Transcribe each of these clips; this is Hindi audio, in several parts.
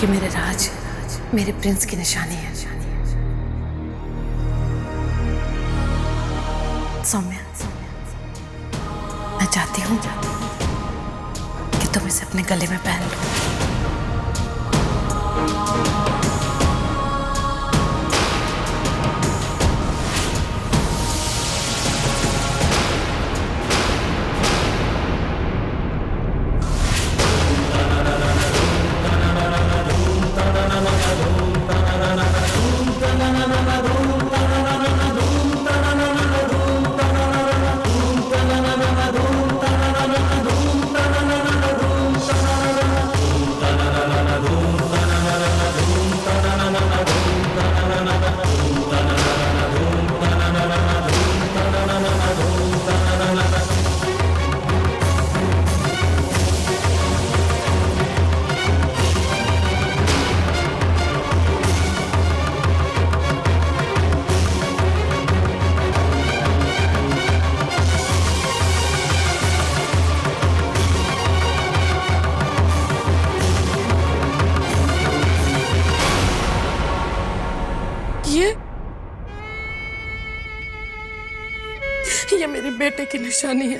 ये मेरे राज, मेरे प्रिंस की निशानी है। सौम्या, मैं चाहती हूँ कि तुम इसे अपने गले में पहन लो। ये मेरे बेटे की निशानी है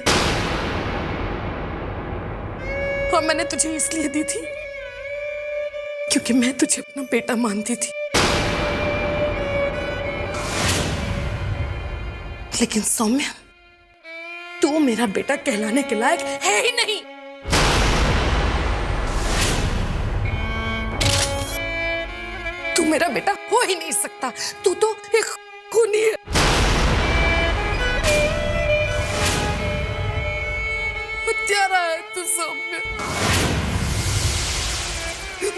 और मैंने तुझे इसलिए दी थी क्योंकि मैं तुझे अपना बेटा मानती थी। लेकिन सौम्या, तू मेरा बेटा कहलाने के लायक है ही नहीं। तू मेरा बेटा हो ही नहीं सकता। तू तो एक खूनी है। हत्यारा है तू सौम्या।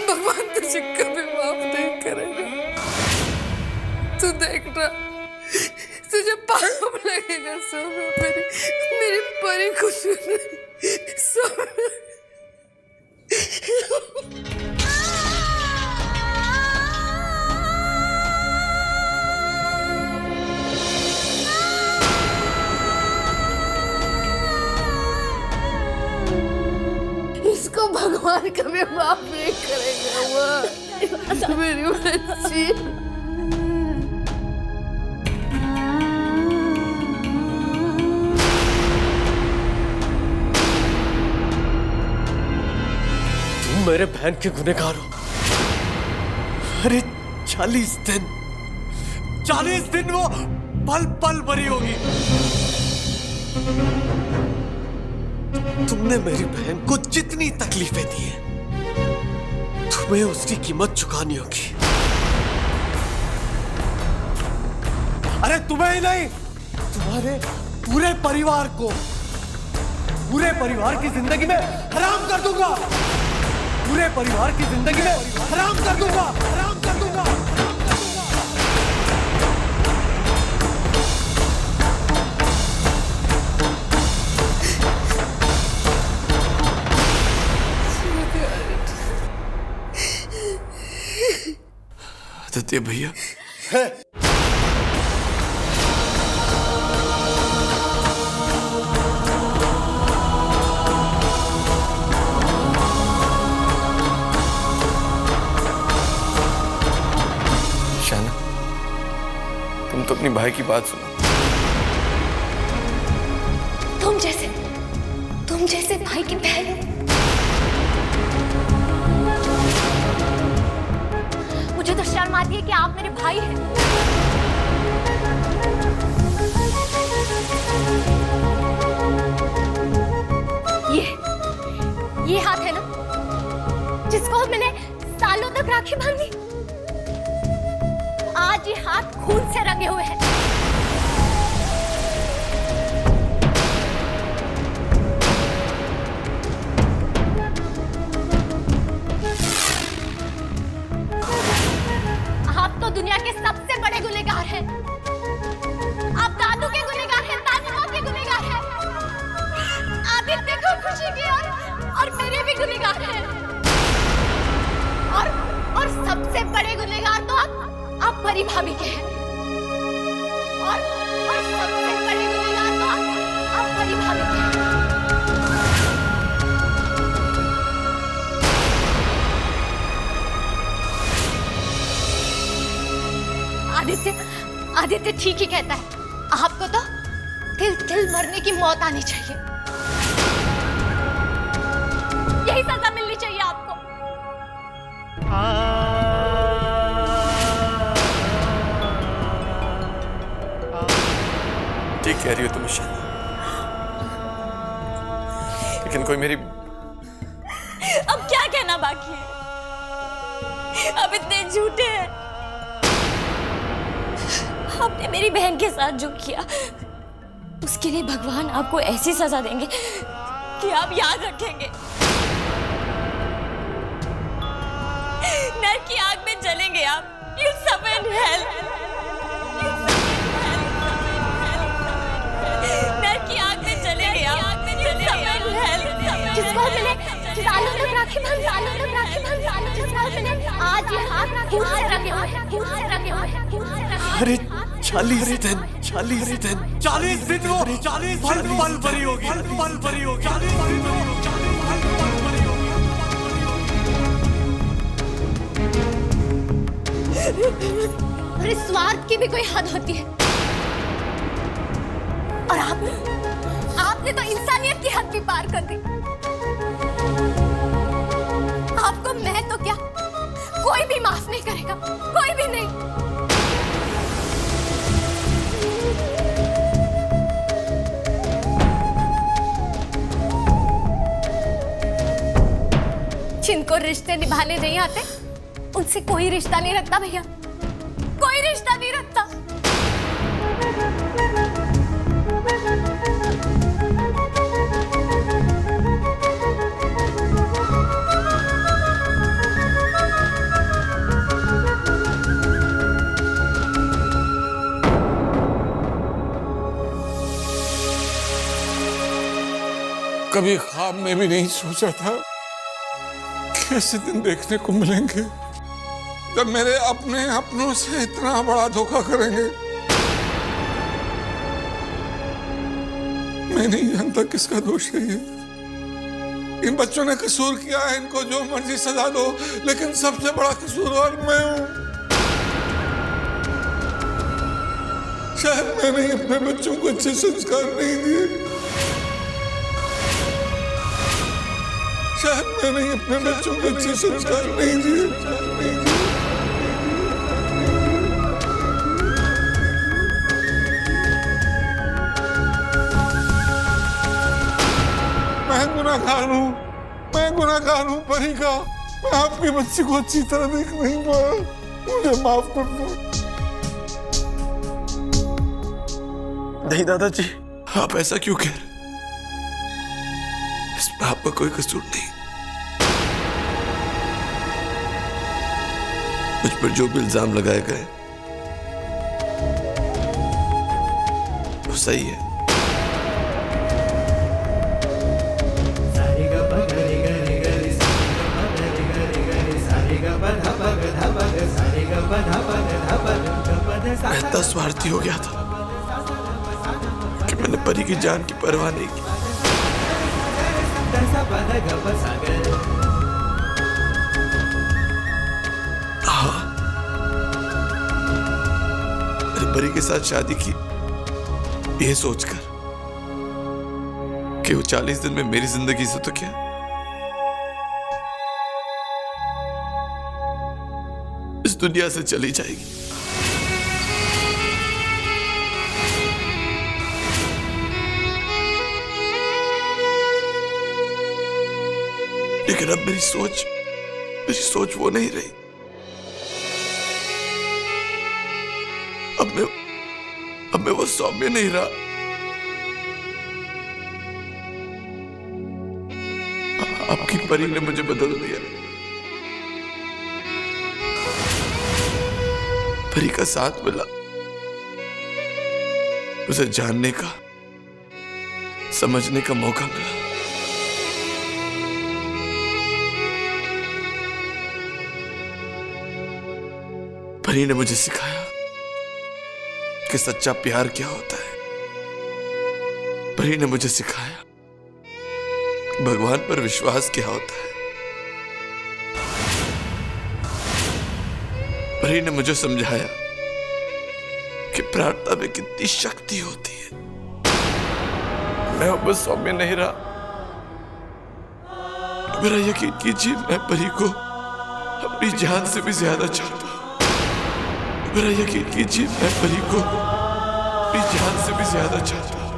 भगवान तुझे कभी माफ नहीं करेगा। तू देखना, तुझे पाप लगेगा सौम्या। मेरी परी कुछ नहीं सौम्या। इसको भगवान कभी माफ नहीं करेगा। मेरी बच्ची। तुम मेरे बहन के गुनहगार हो। अरे 40 दिन वो पल पल मरी होगी। तुमने मेरी बहन को जितनी तकलीफें दी है, तुम्हें उसकी कीमत चुकानी होगी। अरे तुम्हें ही नहीं, तुम्हारे पूरे परिवार को, पूरे परिवार की जिंदगी में हराम कर दूंगा। पूरे परिवार की जिंदगी में हराम कर दूंगा, हराम कर दूंगा। आदित्य भैया, शाना, तुम तो अपनी भाई की बात सुनो। तुम जैसे भाई की बहन मुझे तो शर्म आती है कि आप मेरे भाई हैं। ये हाथ है ना जिसको मैंने सालों तक राखी बांधी। आज ये हाथ खून से रंगे हुए हैं। आप तो दुनिया के सबसे बड़े गुनहगार हैं। आप दादू के गुनहगार हैं, दादी माँ के गुनहगार हैं, आदित्य को खुशी की और मेरे भी गुनहगार हैं। और सबसे बड़े गुनहगार तो आप परी भाभी के हैं। और सबसे बड़े गुनहगार तो आप परी भाभी के हैं। आदित्य ठीक ही कहता है, आपको तो तिल मरने की मौत आनी चाहिए। यही सजा मिलनी चाहिए आपको। ठीक कह रही हो तुम ईशान, लेकिन कोई मेरी अब क्या कहना बाकी है? अब इतने झूठे हैं। आपने मेरी बहन के साथ जो किया, उसके लिए भगवान आपको ऐसी सजा देंगे कि आप याद रखेंगे। नरक की आग में जलेंगे आप। You suffer in hell. नरक की आग में जलेंगे आप। जिसको मिले सालों तक राखी बंध, सालों तक राखी बंध, सालों जिसको मिले आज ये हाथ खून से रंगे हुए हैं, खून से रंगे हुए हैं, खून से रंगे हुए हैं। अरे 40 दिन 40 दिन 40 दिन वो 40 दिन पल भरी होगी, पल भरी होगी, 40 दिन पल भरी होगी। और इस स्वार्थ की भी कोई हद होती है। और आपने तो इंसानियत की हद भी पार कर दी। आपको मैं तो क्या, कोई भी माफ नहीं करेगा, कोई भी नहीं। जिनको रिश्ते निभाने नहीं आते, उनसे कोई रिश्ता नहीं रखता भैया, कोई रिश्ता नहीं रखता। कभी ख्वाब में भी नहीं सोचा था कि ऐसे दिन देखने को मिलेंगे जब मेरे अपने अपनों से इतना बड़ा धोखा करेंगे। मैं नहीं जानता किसका दोष है ये। इन बच्चों ने कसूर किया है, इनको जो मर्जी सजा दो, लेकिन सबसे बड़ा कसूरवार मैं हूं। शायद मैंने अपने बच्चों को अच्छे संस्कार नहीं दिए, शायद मैंने अपने बच्चों को अच्छे संस्कार नहीं दिए। मैं गुनहगार हूँ परी का। मैं आपकी बच्ची को अच्छी तरह देख नहीं पाया, मुझे माफ कर दो। नहीं दादाजी, आप ऐसा क्यों कह रहे? इसमें आपका कोई कसूर नहीं। मुझ पर जो भी इल्जाम लगाए गए वो सही है। मैं इतना स्वार्थी हो गया था कि मैंने परी की जान की परवाह नहीं की। हाँ, मैंने परी के साथ शादी की ये सोचकर कि वो 40 दिन में मेरी जिंदगी से तो क्या, इस दुनिया से चली जाएगी। लेकिन अब मेरी सोच वो नहीं रही। अब मैं वो सौम्य नहीं रहा। आपकी परी ने मुझे बदल दिया। परी का साथ मिला, उसे जानने का, समझने का मौका मिला। परी ने मुझे सिखाया कि सच्चा प्यार क्या होता है। परी ने मुझे सिखाया कि भगवान पर विश्वास क्या होता है। परी ने मुझे समझाया कि प्रार्थना में कितनी शक्ति होती है। मैं अब सौम्य नहीं रहा। मेरा यकीन कीजिए, मैं परी को अपनी जान से भी ज्यादा चाहता हूं। मेरा यकीन कीजिए, मैं परी को अपनी जान से भी ज्यादा चाहता हूं।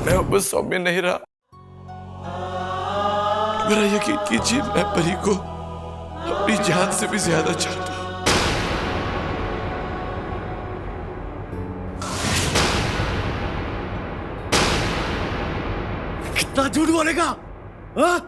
मैं अब सौम्य नहीं रहा। मेरा यकीन कीजिए, मैं परी को अपनी जान से भी ज्यादा चाहता हूं। कितना झूठ बोलेगा? हाँ?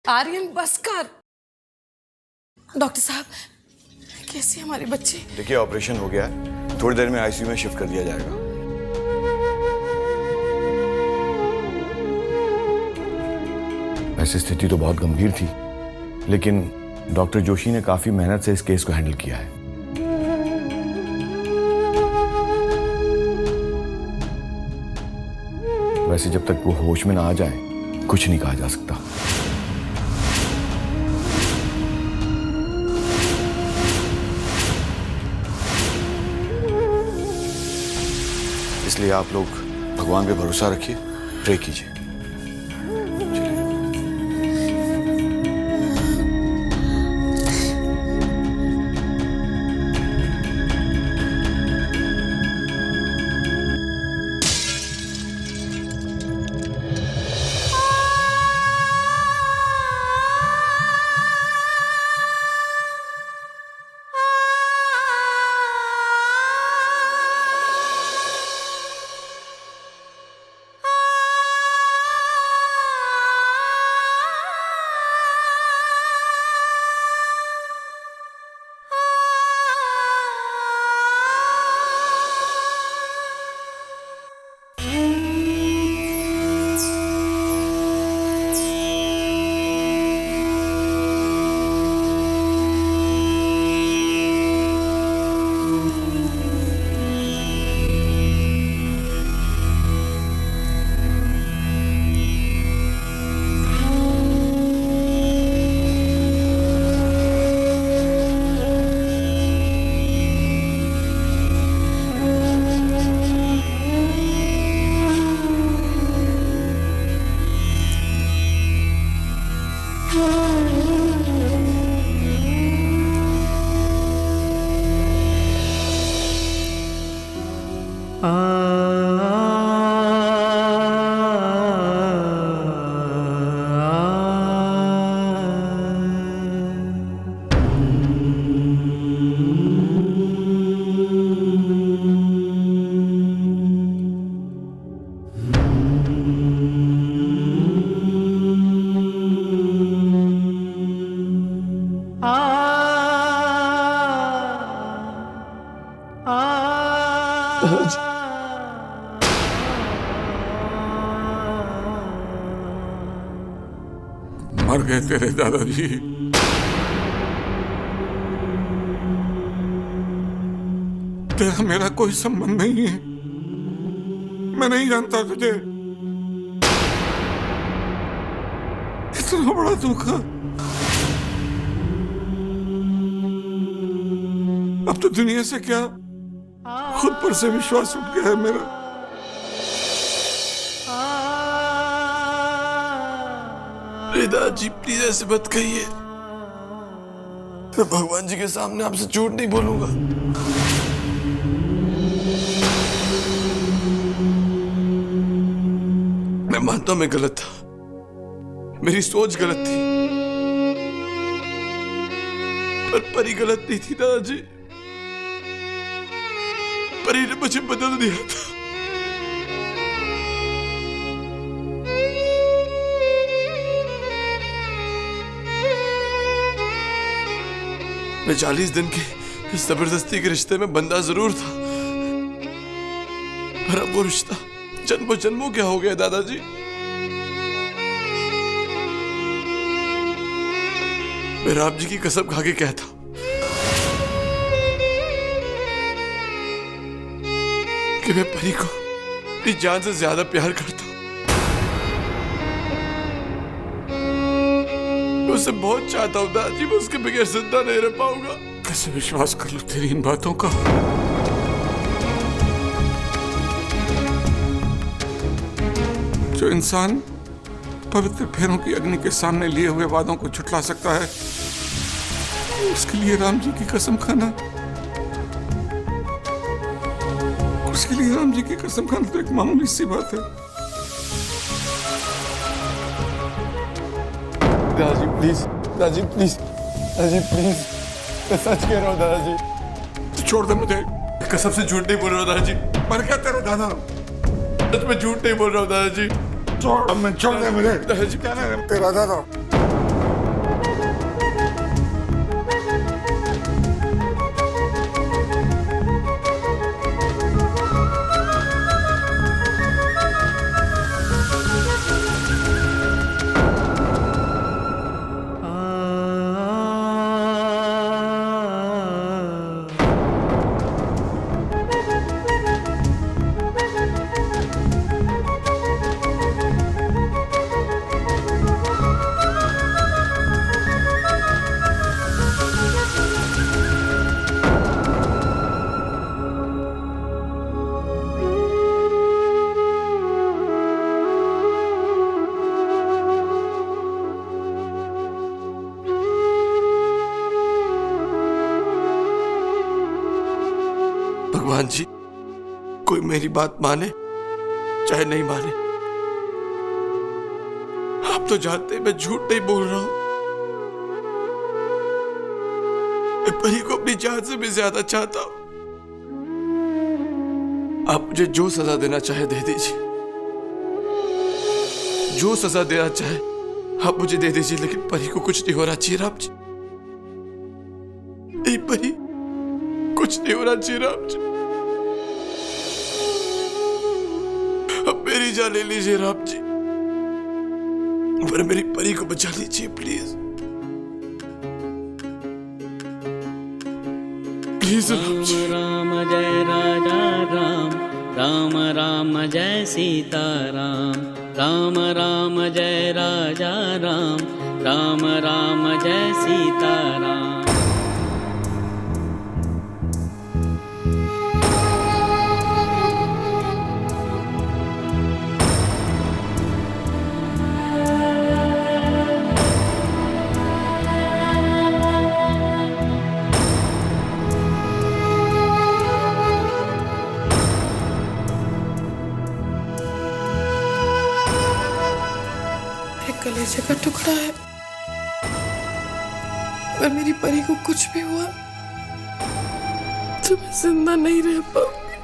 आर्यन बस कर। डॉक्टर साहब, कैसे हमारे बच्चे? देखिए, ऑपरेशन हो गया है, थोड़ी देर में आईसीयू में शिफ्ट कर दिया जाएगा। वैसे स्थिति तो बहुत गंभीर थी, लेकिन डॉक्टर जोशी ने काफी मेहनत से इस केस को हैंडल किया है। वैसे जब तक वो होश में ना आ जाए, कुछ नहीं कहा जा सकता। इसलिए आप लोग भगवान पे भरोसा रखिए, प्रे कीजिए। मर गए तेरे दादाजी। तेरा मेरा कोई संबंध नहीं है। मैं नहीं जानता तुझे। इतना बड़ा धोखा। अब तो दुनिया से क्या, खुद पर से विश्वास उठ गया है मेरा। दादाजी प्लीज ऐसे मत कहिए। मैं भगवान जी के सामने आपसे झूठ नहीं बोलूंगा। मैं मानता हूं मैं गलत था, मेरी सोच गलत थी, पर परी गलत नहीं थी दादाजी। परी ने मुझे बदल दिया था। मैं 40 दिन के इस जबरदस्ती के रिश्ते में बंधा जरूर था, पर अब वो रिश्ता जन्मों जन्मों क्या हो गया दादाजी। मैं राम जी की कसम खा के कहता हूं कि मैं परी को अपनी जान से ज्यादा प्यार करता हूं। मैं उसे बहुत चाहता हूं दादाजी, मैं उसके बगैर जिंदा नहीं रह पाऊंगा। कैसे विश्वास कर लूं तेरी इन बातों का? जो इंसान पवित्र फेरों की अग्नि के सामने लिए हुए वादों को झुठला सकता है, उसके लिए राम जी की कसम खाना, उसके लिए राम जी की कसम खाना तो एक मामूली सी बात है। दादाजी प्लीज, दादाजी प्लीज, दादाजी प्लीज, मैं सच कह रहा हूँ दादाजी। तो छोड़ दे मुझे। कसम से झूठ नहीं बोल रहा हूँ दादाजी। पर क्या तेरा दादा? सच में झूठ नहीं बोल रहा हूँ दादाजी। छोड़, मैं छोड़ दे मुझे। दादाजी क्या है तेरा दादा? भगवान जी, कोई मेरी बात माने चाहे नहीं माने, आप तो जानते हैं मैं झूठ नहीं बोल रहा हूं। मैं परी को अपनी जान से भी ज्यादा चाहता हूं। आप मुझे जो सजा देना चाहे दे दीजिए, जो सजा देना चाहे आप मुझे दे दीजिए, लेकिन परी को कुछ नहीं हो रहा चाहिए राम जी। नहीं परी, कुछ नहीं होना चाहिए राम जी। अब मेरी जान ले लीजिए राम जी, पर मेरी परी को बचा लीजिए प्लीज, प्लीज राम जी। राम जय राजा राम, राम राम जय सीता राम, राम राम जय राजा राम, राम राम जय सीता राम। कलेजे का टुकड़ा है, अगर मेरी परी को कुछ भी हुआ तो मैं जिंदा नहीं रह पाऊंगी।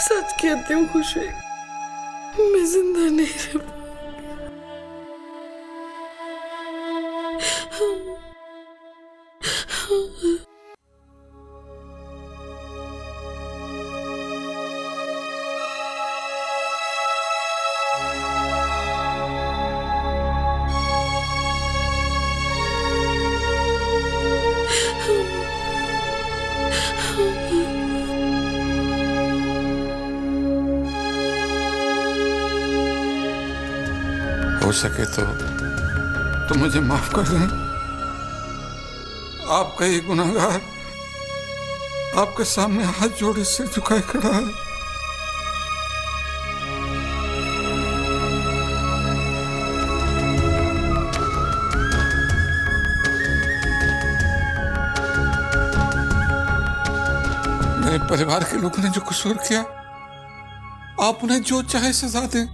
सच कहती हूँ खुशी, मैं जिंदा नहीं रह पाऊंगी। सके तो मुझे माफ कर दें। आपका ये गुनाहगार आपके सामने हाथ जोड़े सिर झुकाए खड़ा है। मेरे परिवार के लोगों ने जो कसूर किया, आप उन्हें जो चाहे सजा दें,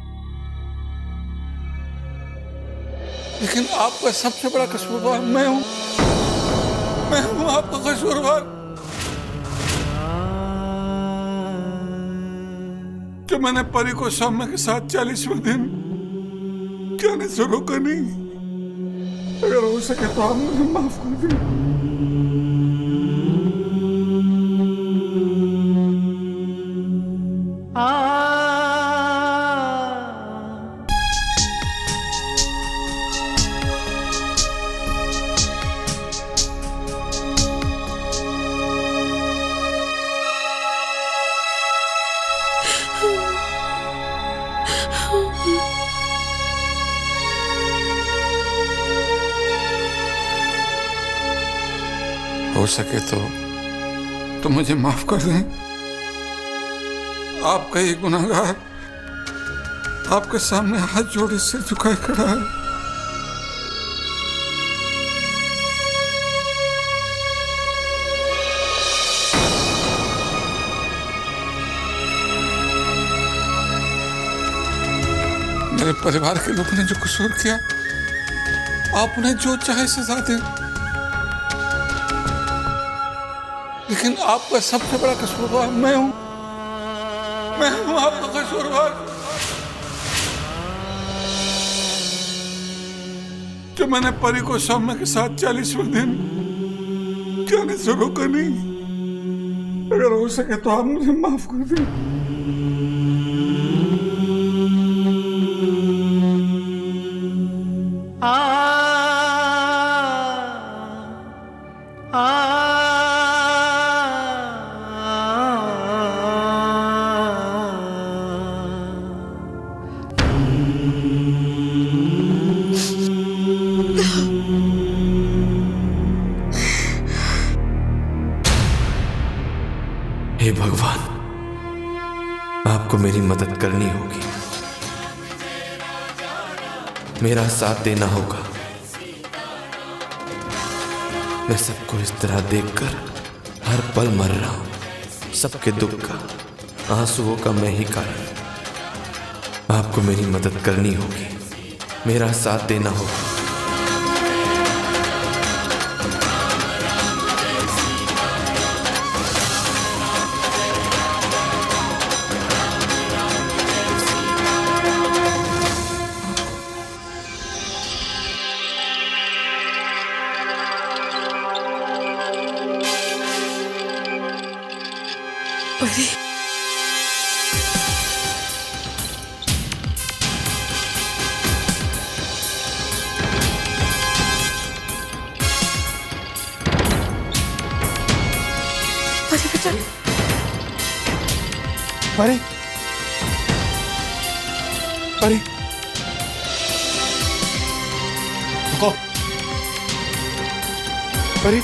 लेकिन आपका सबसे बड़ा कसूरवार मैं हूं आपका कसूरवार, जो मैंने परी को सौम्य के साथ 40वें दिन जाने से रोका नहीं। अगर हो सके तो आप मुझे माफ कर दें। हो सके तो मुझे माफ कर दें। आपका ये गुनाहगार आपके सामने हाथ जोड़े सिर झुकाए खड़ा है। मेरे परिवार के लोगों ने जो कसूर किया, आप उन्हें जो चाहे सजा दें, लेकिन आपका सबसे बड़ा कसूरवार मैं हूं आपका कसूरवार, जो मैंने परी को सौम्य के साथ 40वें दिन जाने से रोका नहीं। अगर हो सके तो आप मुझे माफ कर दें। हे भगवान, आपको मेरी मदद करनी होगी, मेरा साथ देना होगा। मैं सबको इस तरह देखकर हर पल मर रहा हूं, सबके दुख का, आंसुओं का मैं ही कारण। आपको मेरी मदद करनी होगी, मेरा साथ देना होगा। परी, परी बेटा, परी, परी, रुको, परी,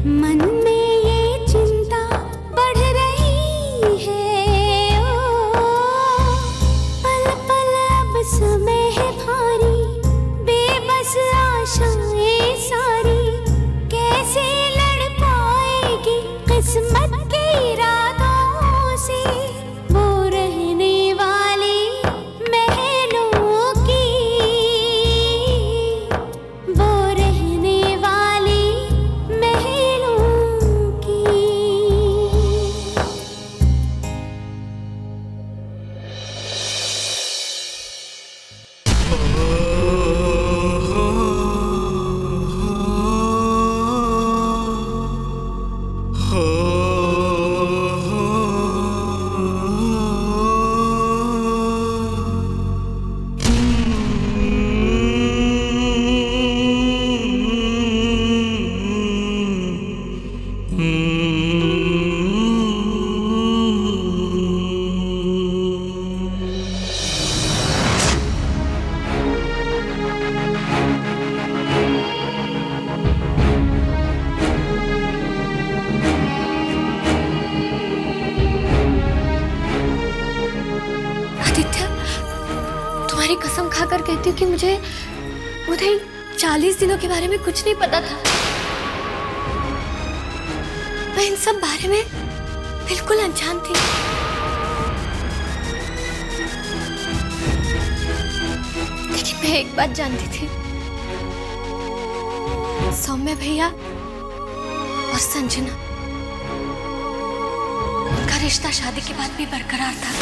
मन में ये चिंता बढ़ रही उठाकर कहती हूँ कि मुझे 40 दिनों के बारे में कुछ नहीं पता था। मैं इन सब बारे में बिल्कुल अनजान थी। लेकिन मैं एक बात जानती थी, सौम्य भैया और संजना, उनका रिश्ता शादी के बाद भी बरकरार था।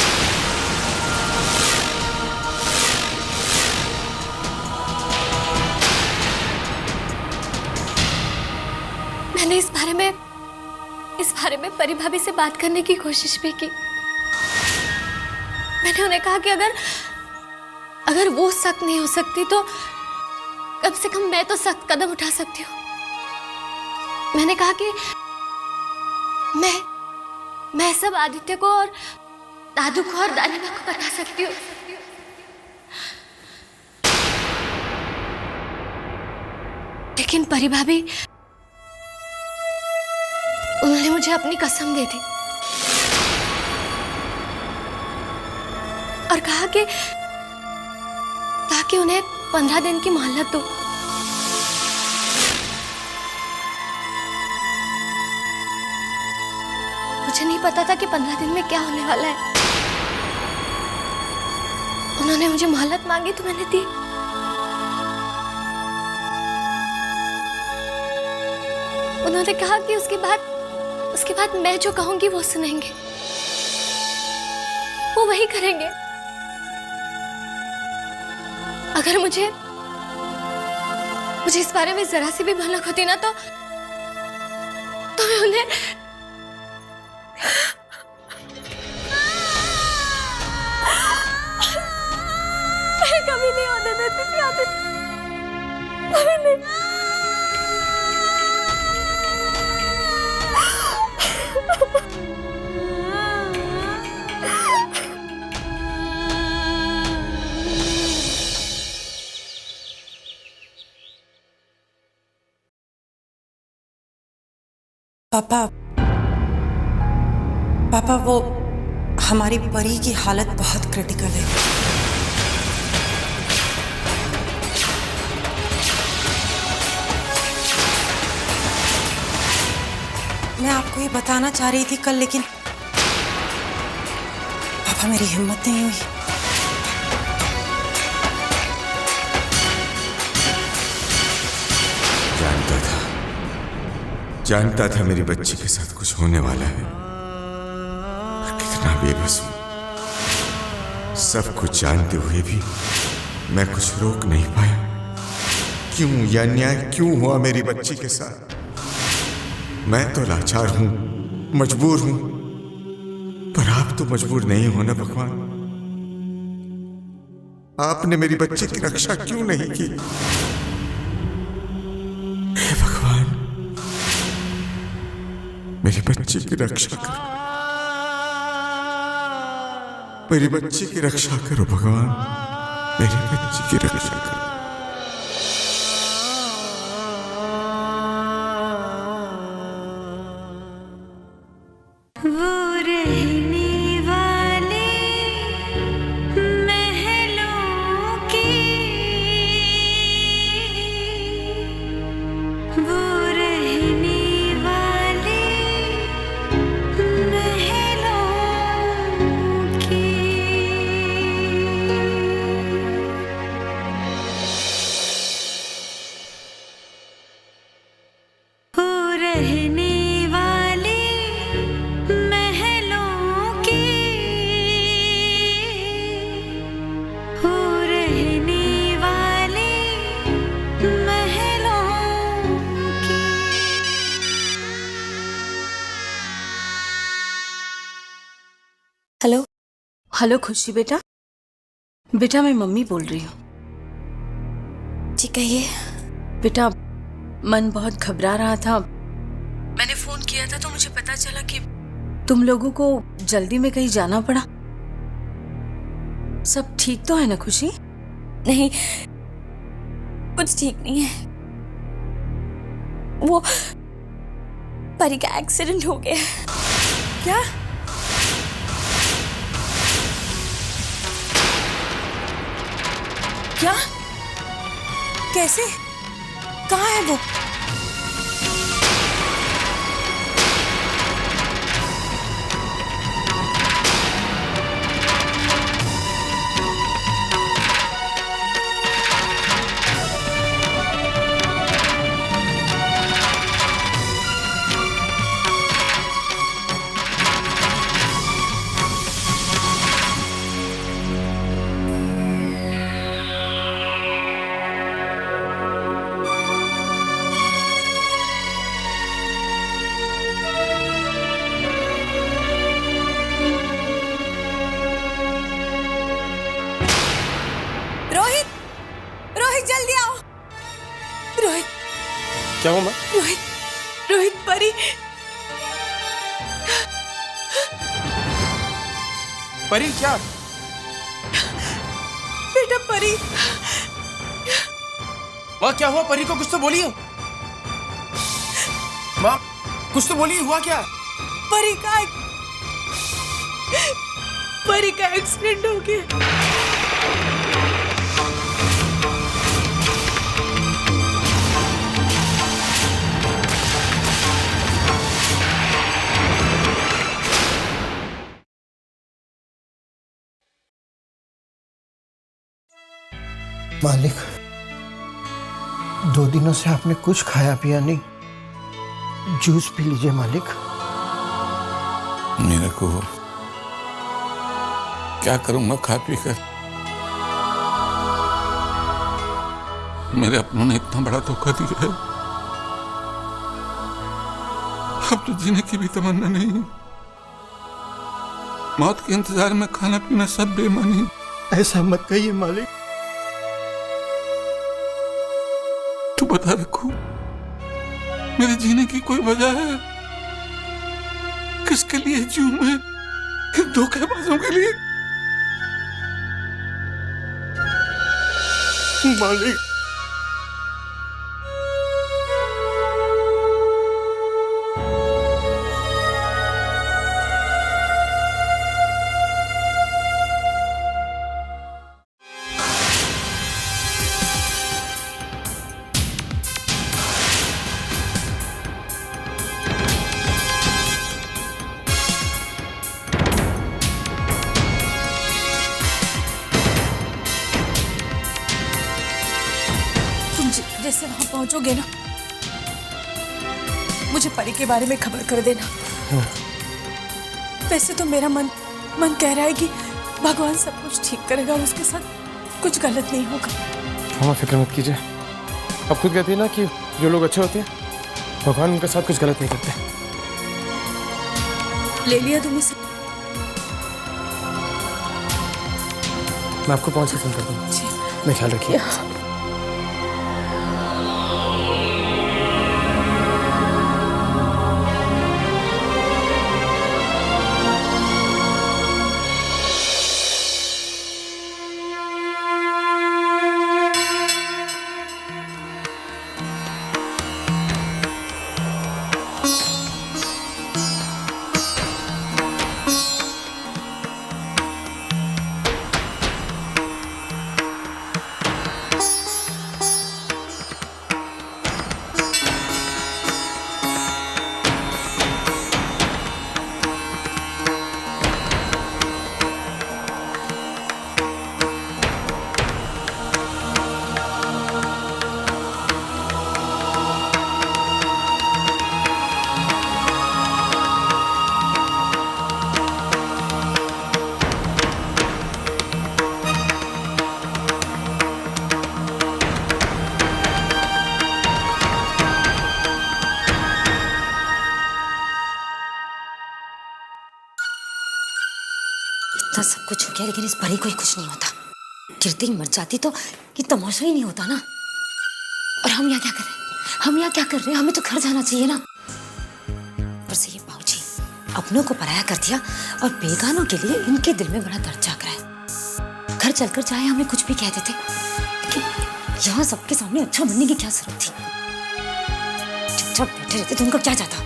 मैंने इस बारे में परी भाभी से बात करने की कोशिश भी की। मैंने उन्हें कहा कि अगर वो सख्त नहीं हो सकती तो कम से कम मैं तो सख्त कदम उठा सकती हूँ। मैंने कहा कि मैं सब आदित्य को और दादू को और दादी माँ को बता सकती हूँ। लेकिन परी भाभी, उन्होंने मुझे अपनी कसम दे दी और कहा कि ताकि उन्हें 15 दिन की मोहलत दो। मुझे नहीं पता था कि 15 दिन में क्या होने वाला है। उन्होंने मुझे मोहलत मांगी तो मैंने दी। उन्होंने कहा कि उसके बाद मैं जो कहूंगी वो सुनेंगे, वो वही करेंगे। अगर मुझे इस बारे में जरा सी भी भनक होती ना तो मैं उन्हें कभी नहीं होने देती थी। कभी नहीं। पापा वो हमारी परी की हालत बहुत क्रिटिकल है। मैं आपको ये बताना चाह रही थी कल, लेकिन पापा मेरी हिम्मत नहीं हुई। जानता था मेरी बच्ची के साथ कुछ होने वाला है, और कितना बेबस हूं। सब कुछ जानते हुए भी मैं कुछ रोक नहीं पाया। क्यों यह अन्याय क्यों हुआ मेरी बच्ची के साथ? मैं तो लाचार हूं, मजबूर हूं, पर आप तो मजबूर नहीं हो ना भगवान। आपने मेरी बच्ची की रक्षा क्यों नहीं की? हे भगवान, मेरी बच्ची की रक्षा करो, मेरी बच्ची की रक्षा करो भगवान, मेरी बच्ची की रक्षा करो। हेलो हेलो खुशी बेटा, मैं मम्मी बोल रही हूँ। जी कहिए। बेटा मन बहुत घबरा रहा था, मैंने फोन किया था तो मुझे पता चला कि तुम लोगों को जल्दी में कहीं जाना पड़ा। सब ठीक तो है ना खुशी? नहीं, कुछ ठीक नहीं है। वो परी का एक्सीडेंट हो गया। क्या? क्या? कैसे? कहाँ है वो? जल्दी आओ। रोहित, क्या हुआ माँ? रोहित परी। परी क्या? बेटा परी। माँ क्या हुआ? परी को कुछ तो बोलिए। माँ कुछ तो बोलिए, हुआ क्या? परी का एक्सीडेंट हो गया। मालिक, 2 दिनों से आपने कुछ खाया पिया नहीं, जूस पी लीजिए मालिक। मेरे को क्या करूंगा खा पी कर? मेरे अपनों ने इतना बड़ा धोखा दिया है, अब तो जीने की भी तमन्ना नहीं है। मौत के इंतजार में खाना पीना सब बेमानी। ऐसा मत कहिए मालिक। तू बता रखू, मेरे जीने की कोई वजह है? किसके लिए जीऊं मैं? इन धोखेबाजों के लिए? मालिक, जैसे वहां पहुंचोगे ना, मुझे परी के बारे में खबर कर देना। वैसे तो मेरा मन कह रहा है कि भगवान सब कुछ ठीक करेगा, उसके साथ कुछ गलत नहीं होगा। मामा फिक्र मत कीजिए, अब खुद कहती है ना कि जो लोग अच्छे होते हैं भगवान उनके साथ कुछ गलत नहीं करते। ले लिया तुम इसे? मैं आपको पहुंच के फोन कर दूंगा। मैं ख्याल रखिए। इतना सब कुछ हो गया, लेकिन इस परी को ही कुछ नहीं होता। कीर्ति मर जाती तो ये तमाशा ही नहीं होता ना। और हम यहाँ क्या कर रहे हैं? हमें तो घर जाना चाहिए ना। पर से ये बाबूजी अपनों को पराया कर दिया और बेगानों के लिए इनके दिल में बड़ा दर्द जाग रहा है। घर चलकर चाहे हमें कुछ भी कह देते, लेकिन यहाँ सबके सामने अच्छा बनने की क्या जरूरत थी? चुपचाप बैठे रहते तो उनका क्या जाता?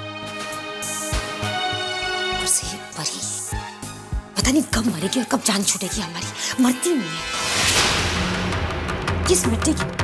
पर से ये परी पता नहीं कब मरेगी और कब जान छूटेगी हमारी। मरती नहीं है। किस मिट्टी की?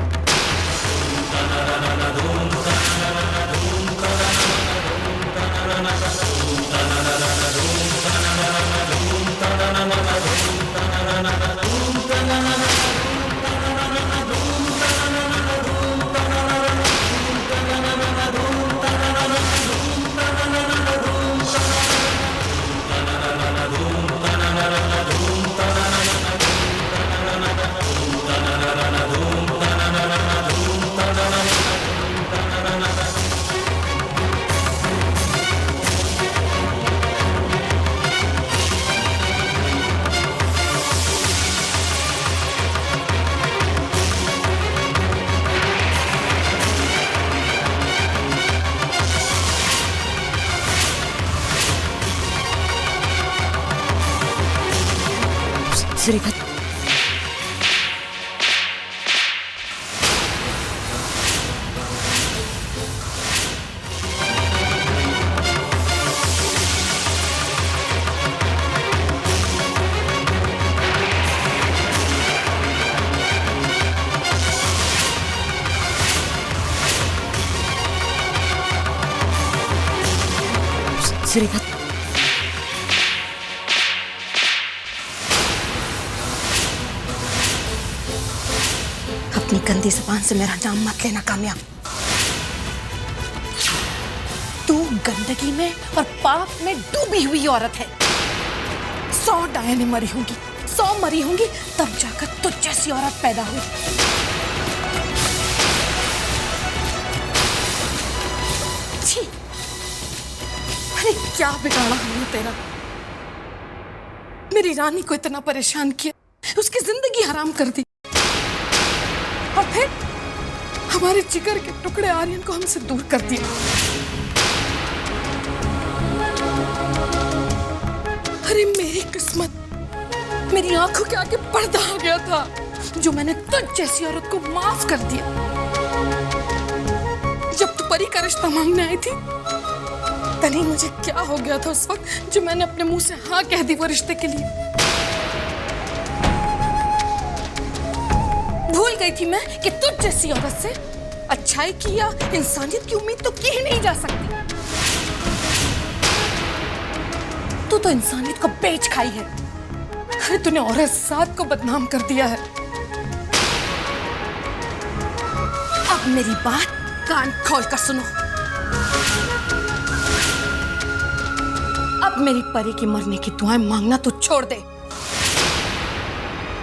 श्रीपत, श्रीपत, अपनी गंदी जुबान से मेरा नाम मत लेना काम्या। तू गंदगी में और पाप में डूबी हुई औरत है। 100 डायने मरी होंगी, 100 मरी होंगी, तब जाकर तुझ जैसी औरत पैदा हुई। छी, अरे क्या बिगाड़ा हमने तेरा। मेरी रानी को इतना परेशान किया, उसकी जिंदगी हराम कर दी, और फिर हमारे जिगर के टुकड़े आर्यन को हमसे दूर कर दिया। अरे मेरी किस्मत, मेरी आंखों के आगे पर्दा आ गया था, जो मैंने तुझ जैसी औरत को माफ कर दिया। जब तू परी का रिश्ता मांगने आई थी, तनी मुझे क्या हो गया था उस वक्त, जो मैंने अपने मुंह से हाँ कह दी वो रिश्ते के लिए। भूल गई थी मैं कि तुझ जैसी औरत से अच्छाई की या इंसानियत की उम्मीद तो की ही नहीं जा सकती। तू तो इंसानियत को बेच खाई है। अरे तूने औरत साथ को बदनाम कर दिया है। अब मेरी बात कान खोल कर सुनो। अब मेरी परी की मरने की दुआएं मांगना तो छोड़ दे,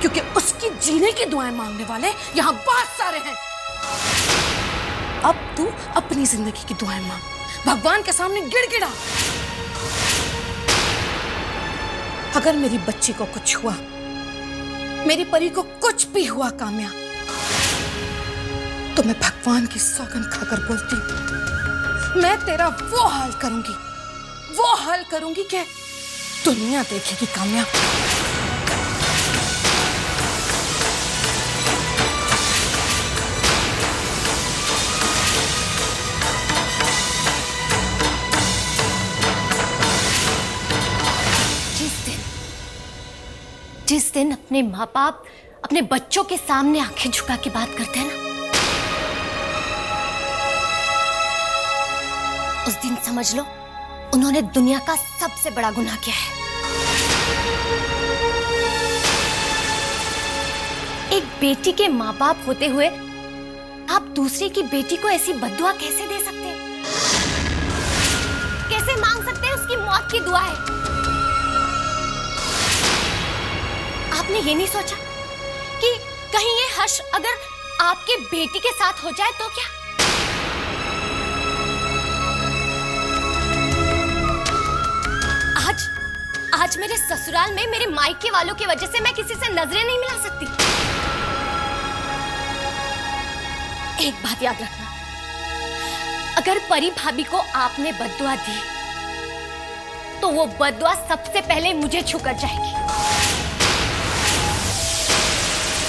क्योंकि उसकी जीने की दुआएं मांगने वाले यहां बहुत सारे हैं। अब तू अपनी जिंदगी की दुआएं मांग, भगवान के सामने गिड़गिड़ा। अगर मेरी बच्ची को कुछ हुआ, मेरी परी को कुछ भी हुआ काम्या, तो मैं भगवान की सौगंध खाकर बोलती हूं, मैं तेरा वो हाल करूंगी कि दुनिया देखेगी काम्या। जिस दिन अपने माँ बाप अपने बच्चों के सामने आंखें झुका के बात करते हैं ना, उस दिन समझ लो उन्होंने दुनिया का सबसे बड़ा गुनाह किया है। एक बेटी के माँ बाप होते हुए आप दूसरे की बेटी को ऐसी बद्दुआ कैसे दे सकते हैं? कैसे मांग सकते हैं उसकी मौत की दुआएं? आपने ये नहीं सोचा कि कहीं ये हर्ष अगर आपके बेटी के साथ हो जाए तो क्या? आज मेरे ससुराल में मेरे मायके वालों की वजह से मैं किसी से नजरें नहीं मिला सकती। एक बात याद रखना, अगर परी भाभी को आपने बद्दुआ दी तो वो बद्दुआ सबसे पहले मुझे छूकर जाएगी।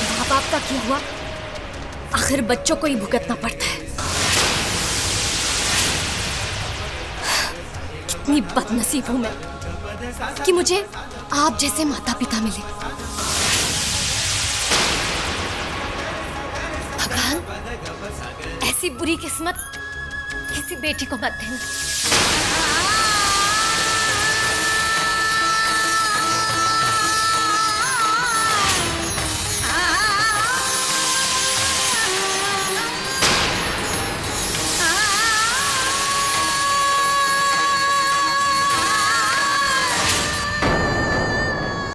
माँ बाप का किया हुआ आखिर बच्चों को ही भुगतना पड़ता है। कितनी बदनसीब हूं मैं कि मुझे आप जैसे माता पिता मिले। भगवान ऐसी बुरी किस्मत किसी बेटी को मत देना।